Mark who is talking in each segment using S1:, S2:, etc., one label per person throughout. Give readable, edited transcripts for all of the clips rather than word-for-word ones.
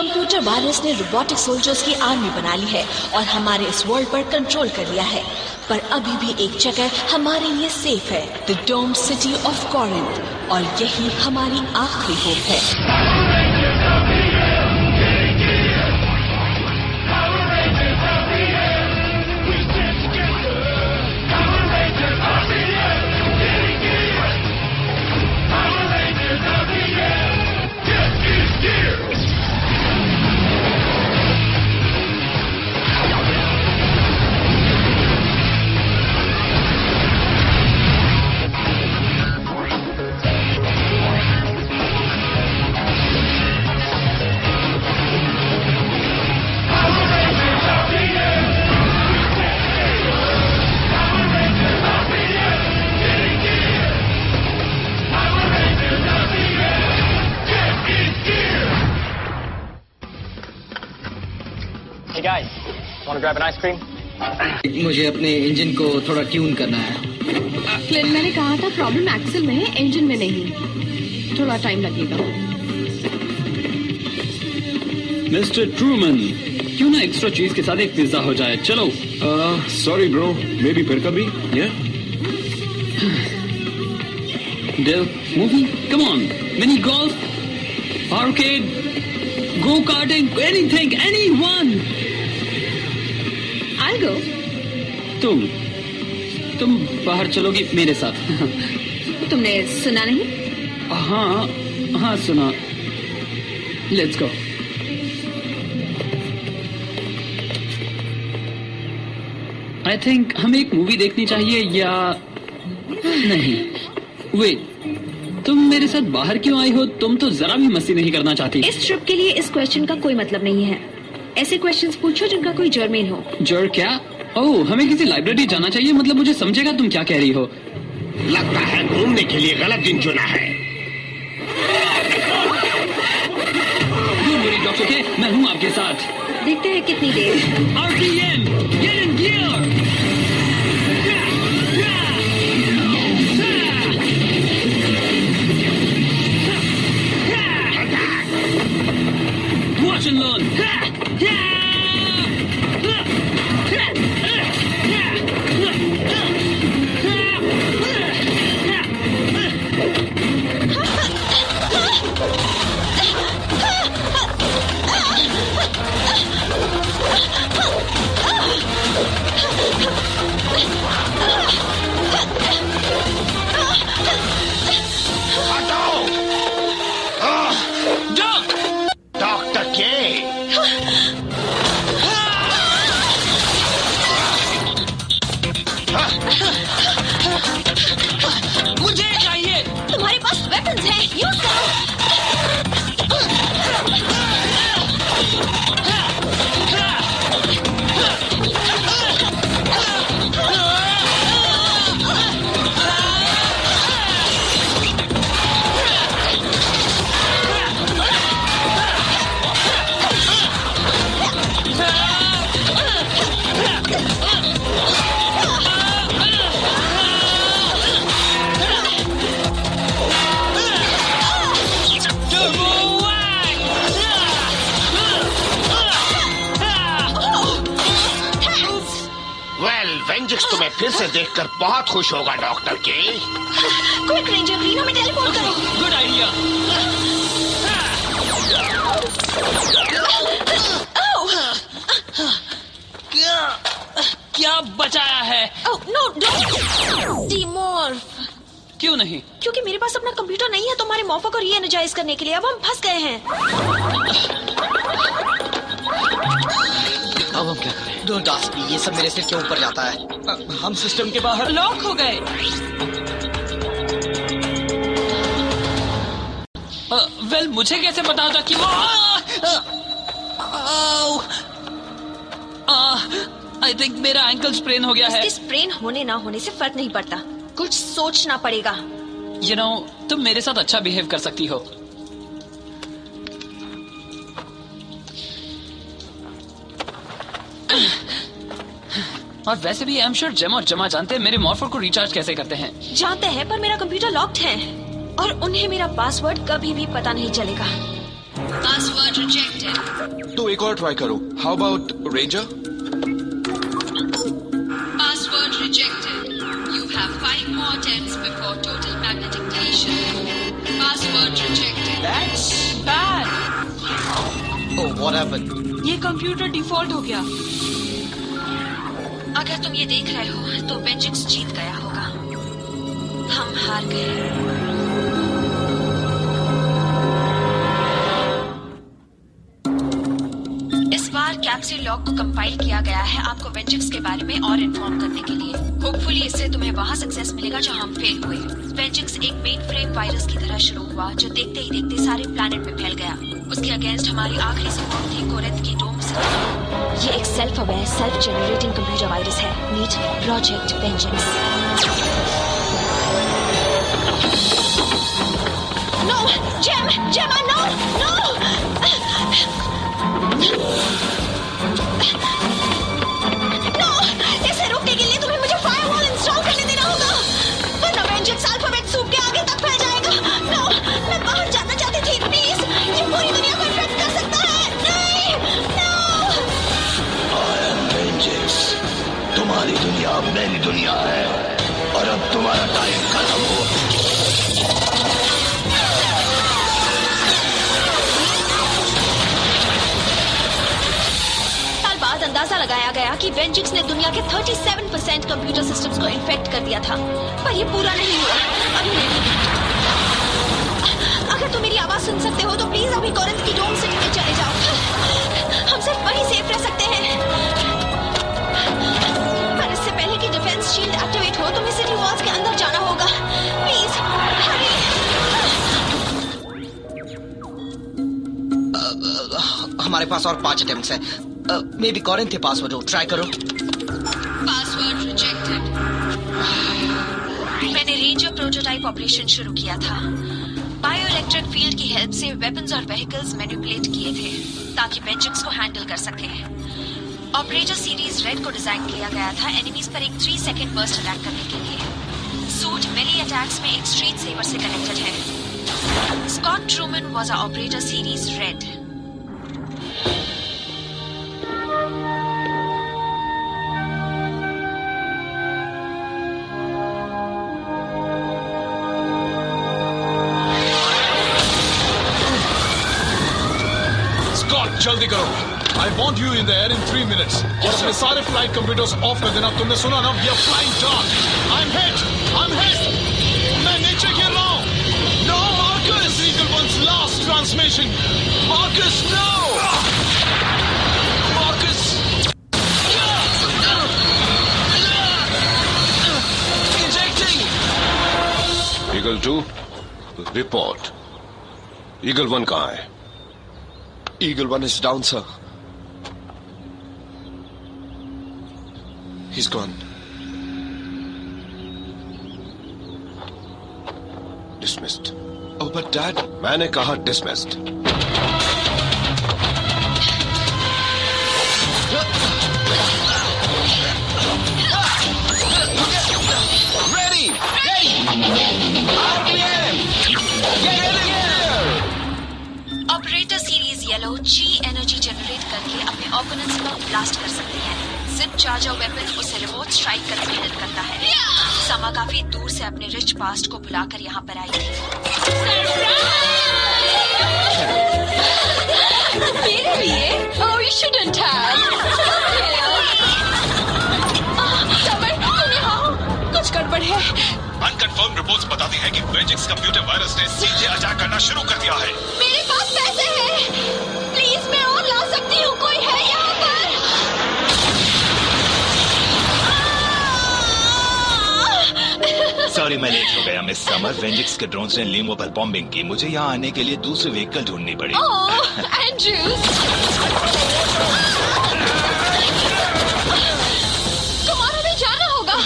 S1: Computer virus ने robotic soldiers की army बना ली है और हमारे इस वर्ल्ड पर कंट्रोल कर लिया है। पर अभी भी एक जगह हमारे लिए सेफ है, the doomed city of Corinth, और यही हमारी आखिरी होप है।
S2: Guys, want to grab an ice cream?
S3: मुझे अपने इंजन को थोड़ा ट्यून करना है।
S4: क्लिन, मैंने कहा था प्रॉब्लम एक्सल में है, इंजन में नहीं। थोड़ा टाइम लगेगा।
S5: मिस्टर ट्रूमन, क्यों ना एक्स्ट्रा चीज के साथ एक पिज्जा हो जाए? चलो।
S6: सॉरी ब्रो, मे बी फिर कभी।
S5: Dell, movie, come on. Mini golf, arcade, go karting, anything, anyone.
S4: I'll go.
S5: तुम बाहर चलोगी मेरे साथ?
S4: तुमने सुना नहीं?
S5: हाँ सुना। Let's go. I think हमें एक मूवी देखनी चाहिए या नहीं? Wait, तुम मेरे साथ बाहर क्यों आई हो? तुम तो जरा भी मस्ती नहीं करना चाहती।
S4: इस ट्रिप के लिए इस क्वेश्चन का कोई मतलब नहीं है। ऐसे क्वेश्चंस पूछो जिनका कोई जर्मेन हो।
S5: जर क्या? ओह, हमें किसी लाइब्रेरी जाना चाहिए। मतलब मुझे समझेगा तुम क्या कह रही हो।
S6: लगता है घूमने के लिए गलत दिन चुना है।
S5: डॉक्टर के, मैं हूँ आपके साथ।
S4: देखते हैं कितनी देर।
S5: RPM, get in gear. Watch and learn.
S6: Doctor के
S1: मुझे चाहिए। तुम्हारे पास वेपन्स हैं, यूज करो।
S6: तुम्हें फिर से देखकर बहुत खुश होगा डॉक्टर के।
S1: क्विक रेंजर ग्रीन, हमें टेलीपोर्ट करो।
S5: Good idea. क्या बचाया है?
S1: No don't demorph.
S5: क्यों नहीं?
S1: क्योंकि मेरे पास अपना कंप्यूटर नहीं है तुम्हारे मॉर्फो को री-एनर्जाइज करने के लिए। अब हम फंस गए हैं।
S3: अब हम क्या करें? डोंट आस्क मी, ये सब मेरे सिर के ऊपर जाता है। हम सिस्टम के बाहर
S1: लॉक हो गए।
S5: वेल, मुझे कैसे पता था कि वो आई थिंक मेरा एंकल स्प्रेन हो गया है।
S1: इसके स्प्रेन होने ना होने से फर्क नहीं पड़ता, कुछ सोचना पड़ेगा।
S5: You know, तुम मेरे साथ अच्छा बिहेव कर सकती हो। और वैसे भी आई एम श्योर जेम और जमा जानते हैं मेरे मॉर्फर को रिचार्ज कैसे करते हैं।
S1: जानते हैं, पर मेरा कंप्यूटर लॉक्ड है और उन्हें मेरा पासवर्ड कभी भी पता नहीं चलेगा। Password rejected.
S7: तो एक और ट्राई करो. How about Ranger?
S1: Password rejected. You have 5 more attempts before total magnetic deletion. Password rejected.
S8: That's bad.
S3: Oh, what happened?
S8: ये कंप्यूटर डिफॉल्ट हो गया.
S1: अगर तुम ये देख रहे हो तो वेंजिक्स जीत गया होगा. हम हार गए. इस बार कैप्सूल लॉग को कंपाइल किया गया है आपको वेंजिक्स के बारे में और इन्फॉर्म करने के लिए. होपफुली इससे तुम्हें वहाँ सक्सेस मिलेगा जहाँ हम फेल हुए. वेंजिक्स एक मेन फ्रेम वायरस की तरह शुरू हुआ जो देखते ही देखते सारे प्लैनेट में फैल गया. उसके अगेंस्ट हमारी आखिरी सपोर्ट थी कोरिंथ की डोम सिटी. ये एक self aware self generating computer virus है. Meet project Venjix. No Gemma no. No, इसे रोकने के लिए तुम्हें मुझे फायरवॉल इंस्टॉल करने देना होगा, वरना वेंजिक्स अल्फाबेट सूप के आगे तक फैल जाएगा. नो, मैं बाहर जाना चाहती थी. प्लीज, ये पूरी दुनिया को इन्फेक्ट कर सकता है. नहीं, नो.
S6: I am Vengeance. तुम्हारी दुनिया अब मेरी दुनिया है और अब तुम्हारा टाइम खत्म हुआ.
S1: अंदाजा लगाया गया कि वेंजिक्स ने दुनिया के 37% कंप्यूटर सिस्टम्स को इन्फेक्ट कर दिया था, पर ये पूरा नहीं हुआ. अभी नहीं. अगर तुम मेरी आवाज सुन सकते हो तो प्लीज अभी कोरिंथ की डोम सिटी में चले जाओ. हम सिर्फ वहीं सेफ रह सकते हैं. पर इससे पहले कि डिफेंस शील्ड एक्टिवेट हो तुम्हें सिटी वॉल्स के अंदर जाना होगा. प्लीज हरी.
S3: हमारे पास और 5 अटेम्प्ट्स हैं. मे बी कोरिंथ के पासवर्ड हो. ट्राई करो.
S1: Password rejected. मैंने रेंजर प्रोटोटाइप ऑपरेशन शुरू किया था. बायो इलेक्ट्रिक फील्ड की हेल्प से वेपन्स और व्हीकल्स मैनिपुलेट किए थे ताकि वेंजिक्स को हैंडल कर सके. ऑपरेटर सीरीज रेड को डिजाइन किया गया था एनिमीज पर एक 3 सेकंड बर्स्ट अटैक करने के लिए. सूट मेली अटैक्स में एक स्ट्रीट सेवर से कनेक्टेड है. Scott Truman was a operator series red.
S9: जल्दी करो. I want you in the air in 3 minutes. और अपने सारे फ्लाइट कंप्यूटर्स ऑफ कर देना. तुमने सुना ना? We are flying dark. I'm hit. मैं नीचे गिर रहा हूँ. No, Marcus. Eagle One's last transmission. Marcus, no. Marcus. Ejecting.
S6: Eagle 2, report. Eagle 1 कहाँ है?
S7: Eagle 1 is down, sir. He's gone.
S6: Dismissed.
S7: Oh, but Dad.
S6: मैंने कहा dismissed.
S3: Ready. RPM. Get in here.
S1: Operator series yellow जी energy generate करके अपने opponents को blast कर सकते हैं. जिप चार्जर वेपन उसे रिमोट स्ट्राइक करने में हेल्प करता है. समा काफी दूर से अपने रिच पास्ट को भुलाकर यहाँ पर आई थी. मेरे लिए? Oh, you shouldn't have. Summer, तुम यहाँ हो? कुछ गड़बड़ है.
S9: अनकंफर्म रिपोर्ट्स बताती हैं कि वेंजिक्स कंप्यूटर वायरस ने सीधे अटैक करना शुरू कर दिया है.
S1: मेरे पास पैसे हैं. प्लीज मैं और ला सकती हूँ. कोई है यहाँ पर?
S10: सॉरी मैं लेट हो गया मिस समर. वेंजिक्स के ड्रोन्स ने लिंगो पर बॉम्बिंग की. मुझे यहाँ आने के लिए दूसरी व्हीकल ढूंढनी पड़ी.
S1: एंड्रूज, तुम्हारा भी जाना होगा.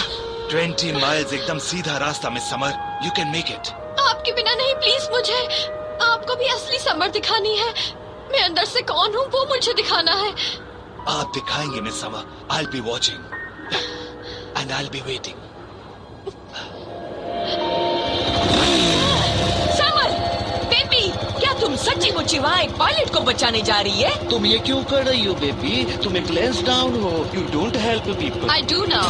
S10: 20 माइल्स एकदम सीधा रास्ता miss summer. You can make it.
S1: आपके बिना नहीं. प्लीज मुझे आपको भी असली समर दिखानी है. मैं अंदर से कौन हूँ वो मुझे दिखाना है.
S10: आप दिखाएंगे miss summer. I will be watching and I will be waiting.
S1: Summer, baby, क्या तुम सच्ची मुच्ची वहाँ एक पायलट को बचाने जा रही है?
S6: तुम ये क्यों कर रही हो बेबी? तुम एक लेंस डाउन हो. You don't help people.
S4: I do now.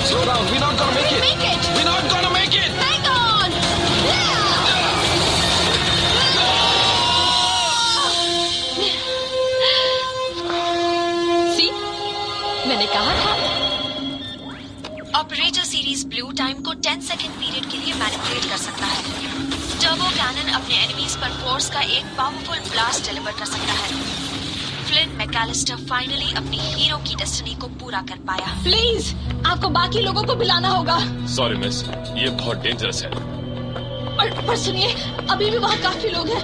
S7: Slow down. We're not gonna make it.
S4: Make it.
S7: We're not gonna make it.
S4: Hang on.
S1: See? मैंने कहा था।
S11: ऑपरेटर सीरीज ब्लू टाइम को 10 second period के लिए manipulate कर सकता है। Turbo cannon अपने एनिमीज पर फोर्स का एक पावरफुल ब्लास्ट डिलीवर कर सकता है। फ्लिन मैकेलिस्टर फाइनली अपनी हीरो की डेस्टिनी को पूरा कर पाया।
S1: प्लीज, आपको बाकी लोगों को बुलाना होगा।
S9: सॉरी मिस, ये बहुत डेंजरस है।
S1: पर सुनिए, अभी भी वहाँ काफी लोग हैं।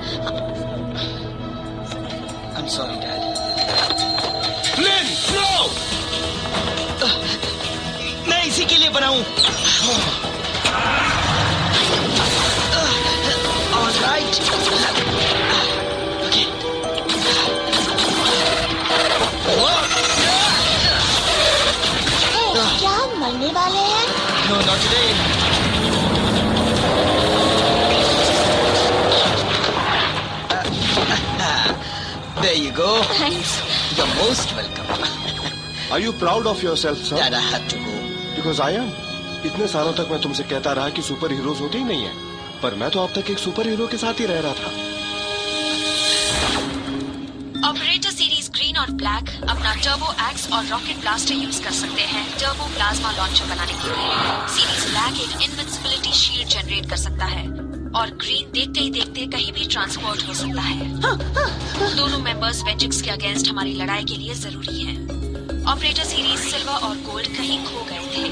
S3: I'm sorry, Dad.
S9: Flynn, no!
S3: मैं इसी के लिए बनाऊं। All right. Okay.
S11: क्या मरने वाले हैं?
S3: No, not today. There you go.
S1: Thanks.
S3: You're most welcome.
S7: Are you proud of yourself, sir?
S3: Dad, I had to go.
S7: Because I am. इतने सालों तक मैं तुमसे कहता रहा कि सुपर हीरोज होते ही नहीं है, पर मैं तो अब तक एक सुपर हीरो के साथ ही रह रहा था।
S11: ऑपरेटर सीरीज ग्रीन और ब्लैक अपना टर्बो एक्स और रॉकेट ब्लास्टर यूज कर सकते हैं टर्बो प्लाज्मा लॉन्चर बनाने के लिए। सीरीज ब्लैक एक इनविंसिबिलिटी शील्ड जनरेट कर सकता है और ग्रीन देखते ही देखते कहीं भी ट्रांसपोर्ट हो सकता है। दोनों मेंबर्स वेंजिक्स के अगेंस्ट हमारी लड़ाई के लिए जरूरी हैं। ऑपरेटर सीरीज सिल्वर और गोल्ड कहीं खो गए थे।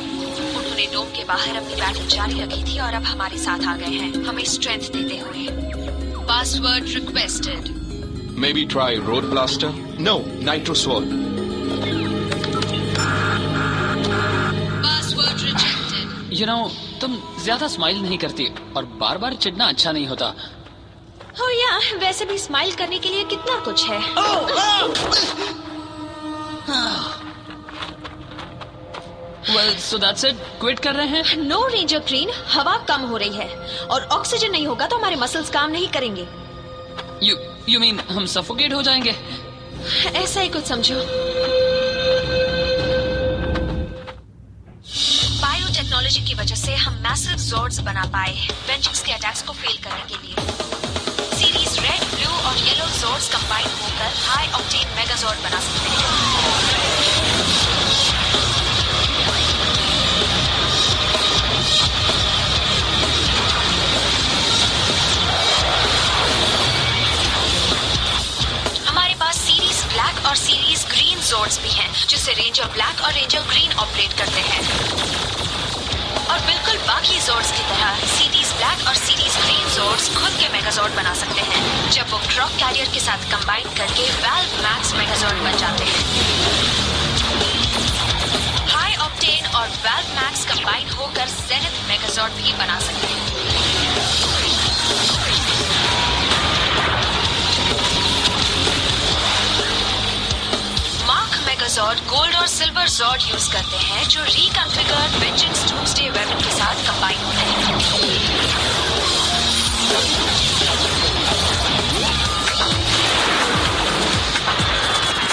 S11: उन्होंने डोम के बाहर अपनी बैटल जारी रखी थी और अब हमारे साथ आ गए हैं, हमें स्ट्रेंथ देते हुए। Password requested.
S7: Maybe try Road Blaster? No, Nitro Sword.
S11: Password rejected.
S5: You know, तुम ज्यादा स्माइल नहीं करती और बार बार चिढ़ना अच्छा नहीं होता।
S11: हो या वैसे भी स्माइल करने के लिए कितना कुछ है।
S5: Well, so that's it. Quit कर रहे हैं?
S11: नो रेंजर ग्रीन, हवा कम हो रही है और ऑक्सीजन नहीं होगा तो हमारे मसल्स काम नहीं करेंगे।
S5: You mean हम सफोकेट हो जाएंगे?
S11: ऐसा ही कुछ समझो। बायोटेक्नोलॉजी की वजह से हम मैसिव ज़ॉर्ड्स बना पाए वेंजिक्स के अटैक्स को फेल करने के लिए। सीरीज रेड, ब्लू और येलो ज़ॉर्ड्स कंबाइन होकर हाई ऑक्टेन मेगाज़ॉर्ड बना सकते हैं। ब्लैक और सीरीज ग्रीन ज़ॉर्ड्स भी हैं, जिससे रेंजर ब्लैक और रेंजर ग्रीन ऑपरेट करते हैं। और बिल्कुल बाकी ज़ॉर्ड्स की तरह सीरीज ब्लैक और सीरीज ग्रीन ज़ॉर्ड्स खुद के मेगाज़ॉर्ड बना सकते हैं जब वो ड्रॉप कैरियर के साथ कंबाइन करके वाल्व मैक्स मेगाज़ॉर्ड बन जाते हैं। हाई ऑक्टेन और वाल्व मैक्स कंबाइन होकर जेनिथ मेगाज़ॉर्ड भी बना सकते हैं। मेगाज़ॉर्ड गोल्ड और सिल्वर ज़ॉर्ड यूज करते हैं जो रिकॉन्फ़िगर्ड वेंजिक्स डूम्सडे वेपन के साथ कंबाइन होते हैं।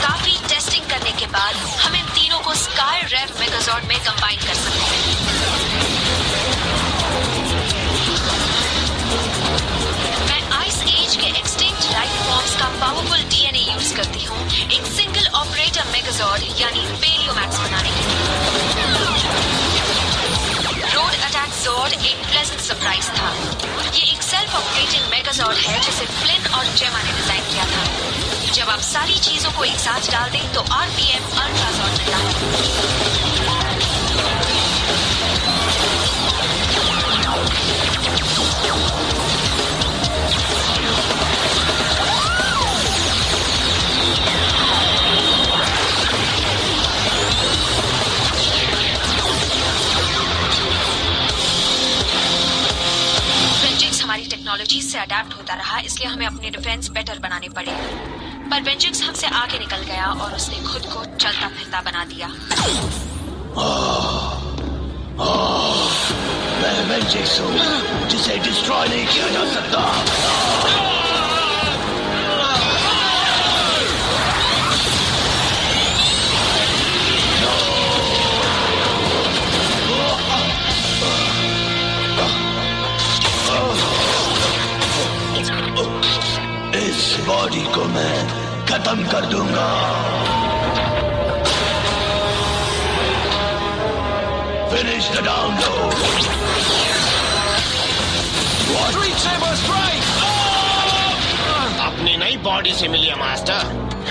S11: काफी टेस्टिंग करने के बाद हम इन तीनों को स्काई रेव मेगाज़ॉर्ड में कंबाइन कर सकते हैं। मैं आइस एज के एक्सटिंक्ट लाइफ फॉर्म्स का पावरफुल डीएनए यूज करती हूँ एक सिंगल ऑपरेटर मेगाज़ॉर्ड यानी पेलियोमैक्स बनाने के लिए। रोड अटैक ज़ॉर्ड एक प्लेजेंट सरप्राइज था। ये एक सेल्फ ऑपरेटिंग मेगाज़ॉर्ड है जिसे फ्लिन और जेमा ने डिजाइन किया था। जब आप सारी चीजों को एक साथ डाल दें तो आरपीएम अल्ट्रा ज़ॉर्ड मिलता है। टेक्नोलॉजी से अडेप्ट होता रहा, इसलिए हमें अपने डिफेंस बेटर बनाने पड़े। पर वेंजिक्स हमसे आगे निकल गया और उसने खुद को चलता फिरता बना दिया।
S6: मैं वेंजिक्स हूँ, जिसे डिस्ट्रॉय नहीं किया जा सकता। इस बॉडी को मैं खत्म कर दूंगा। Finish the download.
S12: अपनी नई बॉडी से मिलिए मास्टर,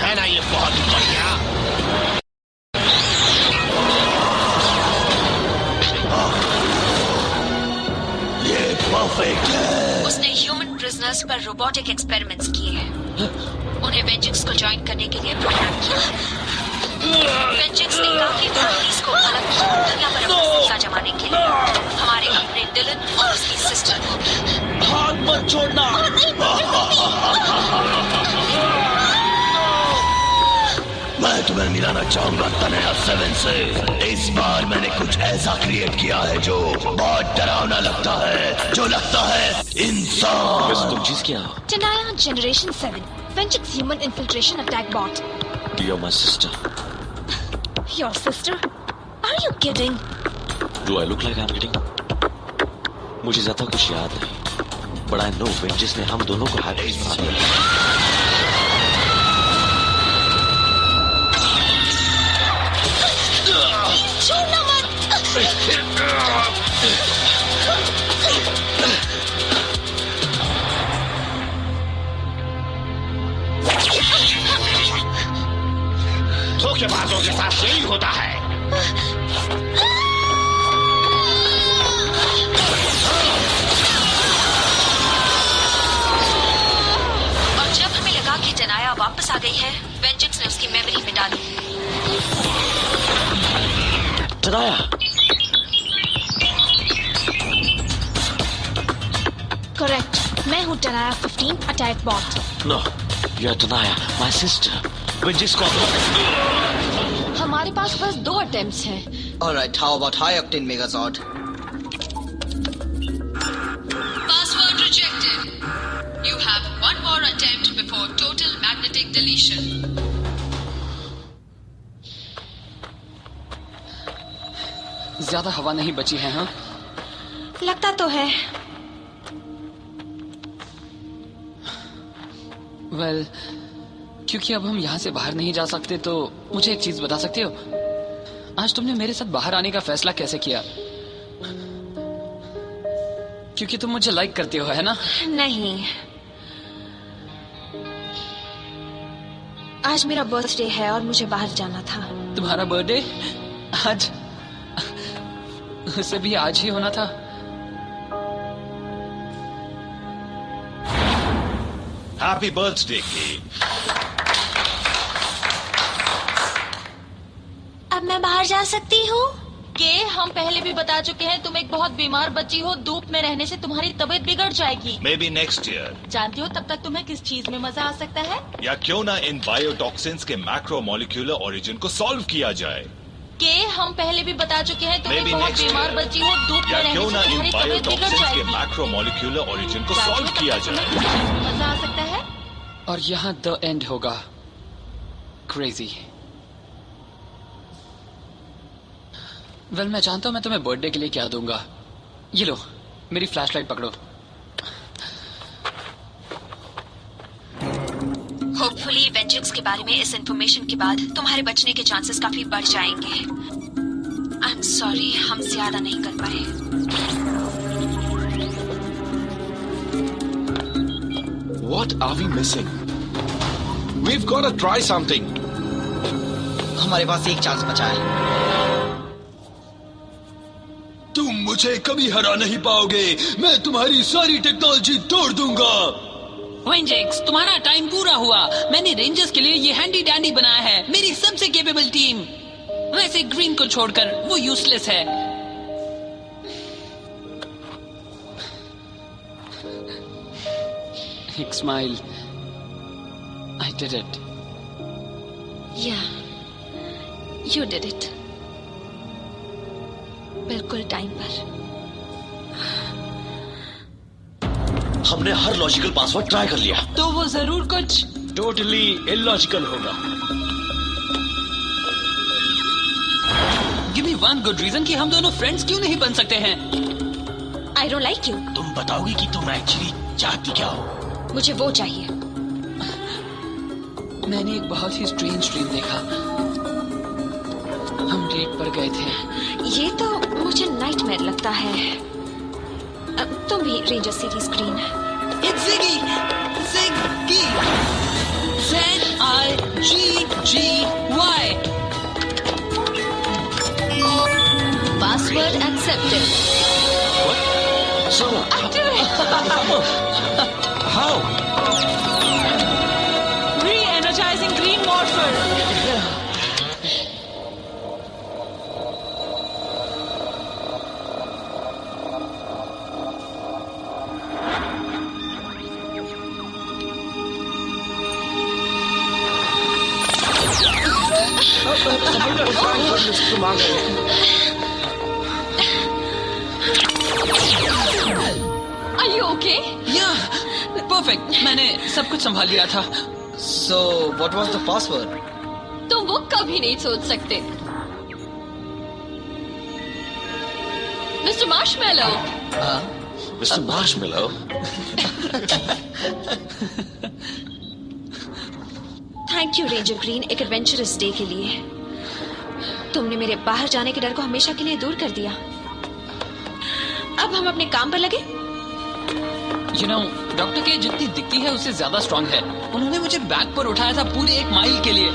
S12: है ना ये बहुत बढ़िया।
S6: ये परफेक्ट है।
S11: उसने ह्यूमन प्रिजनर्स पर रोबोटिक एक्सपेरिमेंट्स किए, उन्हें वेंजिक्स को ज्वाइन करने के लिए प्रोग्राम किया। वेंजिक्स ने काफी फैमिलीज को अलग किया दुनिया पर अपना सत्ता जमाने के लिए। हमारे अपने डिलन और उसकी सिस्टर को।
S6: हाथ मत छोड़ना। मैं तुम्हें मिलाना चाहूंगा तनया 7 से। इस बार मैंने कुछ ऐसा क्रिएट किया है जो बहुत डरावना लगता है, जो लगता है इंसान।
S10: वैसे तुम चीज क्या हो?
S11: Tenaya generation 7 Venjix human infiltration attack bot.
S10: You're my sister.
S11: Your sister? Are you kidding?
S10: Do I look like I'm kidding? मुझे ज्यादा कुछ याद नहीं, but I know वेंजिक्स ने हम दोनों को हैक किया।
S11: छोड़ना मत।
S12: धोखेबाजों के साथ यही होता है।
S11: और जब हमें लगा कि तनया वापस आ गई है, वेंजिक्स ने उसकी मेमोरी मिटा दी।
S10: तनया,
S11: करेक्ट, मैं हूँ Tanya 15 attack bot.
S10: no, you're Tanya, my sister. Venjix को
S4: हमारे पास बस 2 अटेम्प्ट्स हैं।
S3: Alright, how about high octane Megazord?
S11: Password rejected. You have one more attempt before total magnetic deletion.
S5: ज्यादा हवा नहीं बची है, हाँ?
S11: लगता तो है।
S5: वेल, क्योंकि अब हम यहाँ से बाहर नहीं जा सकते तो मुझे एक चीज बता सकते हो? आज तुमने मेरे साथ बाहर आने का फैसला कैसे किया? क्योंकि तुम मुझे लाइक करते हो, है ना?
S11: नहीं, आज मेरा बर्थडे है और मुझे बाहर जाना था।
S5: तुम्हारा बर्थडे आज? उसे भी आज ही होना था।
S10: Happy birthday kid.
S11: अब मैं बाहर जा सकती हूँ?
S8: के हम पहले भी बता चुके हैं, तुम एक बहुत बीमार बच्ची हो, धूप में रहने से तुम्हारी तबीयत बिगड़ जाएगी।
S10: May be next year.
S8: जानती हो तब तक तुम्हें किस चीज में मजा आ सकता है?
S10: या क्यों ना इन बायोटॉक्सिन्स के मैक्रोमोलिक्यूलर ओरिजिन को सॉल्व किया जाए।
S8: के हम पहले भी बता चुके हैं, तुम एक बहुत बीमार बच्ची हो, धूप में रहने से तुम्हारी तबीयत बिगड़ जाएगी।
S10: मैक्रोमोलिक्यूलर ओरिजिन को सॉल्व किया जाए।
S8: मजा आ सकता है।
S5: और यहाँ द एंड होगा। क्रेजी। वेल, मैं जानता हूँ मैं तुम्हें बर्थडे के लिए क्या दूंगा। ये लो, मेरी फ्लैशलाइट पकड़ो।
S11: होपफुली वेंजिक्स के बारे में इस इंफॉर्मेशन के बाद तुम्हारे बचने के चांसेस काफी बढ़ जाएंगे। आई एम सॉरी, हम ज्यादा नहीं कर पाए।
S9: What are we missing? We've got to try something.
S3: हमारे पास एक चांस बचा है।
S6: तुम मुझे कभी हरा नहीं पाओगे। मैं तुम्हारी सारी टेक्नोलॉजी तोड़ दूंगा।
S5: वेंजिक्स, तुम्हारा टाइम पूरा हुआ। मैंने रेंजर्स के लिए ये हैंडी डैंडी बनाया है, मेरी सबसे केपेबल टीम। वैसे ग्रीन को छोड़कर वो यूजलेस है। एक स्माइल। I did it.
S1: या यू डिड इट, बिल्कुल टाइम पर।
S10: हमने हर लॉजिकल पासवर्ड ट्राई कर लिया,
S5: तो वो जरूर कुछ
S13: टोटली इलॉजिकल होगा।
S5: Give me one good reason कि हम दोनों फ्रेंड्स क्यों नहीं बन सकते हैं।
S1: I don't like you.
S12: तुम बताओगी कि तुम एक्चुअली चाहती क्या हो?
S1: मुझे वो चाहिए।
S5: मैंने एक बहुत ही स्ट्रेंज ड्रीम देखा। हम डेट पर गए थे।
S1: ये तो मुझे नाइटमेयर लगता है। तुम भी ranger series green.
S5: It's Ziggy! Ziggy! Z-I-G-G-Y.
S1: Password accepted.
S10: What? So?
S1: Do it!
S10: How?
S8: Re-energizing green morpher.
S7: तुम आ गए।
S1: Are you okay?
S5: Yeah, perfect. मैंने सब कुछ संभाल लिया था।
S3: So, what was the password?
S1: तुम वो कभी नहीं सोच सकते। Mister Marshmallow.
S10: Mr. Marshmallow?
S1: Thank you ranger green, एक एडवेंचरस डे के लिए। तुमने मेरे बाहर जाने के डर को हमेशा के लिए दूर कर दिया। अब हम अपने काम पर लगे।
S5: You know, डॉक्टर के जितनी दिखती है उससे ज्यादा स्ट्रांग है। उन्होंने मुझे बैक पर उठाया था पूरे 1 माइल के लिए।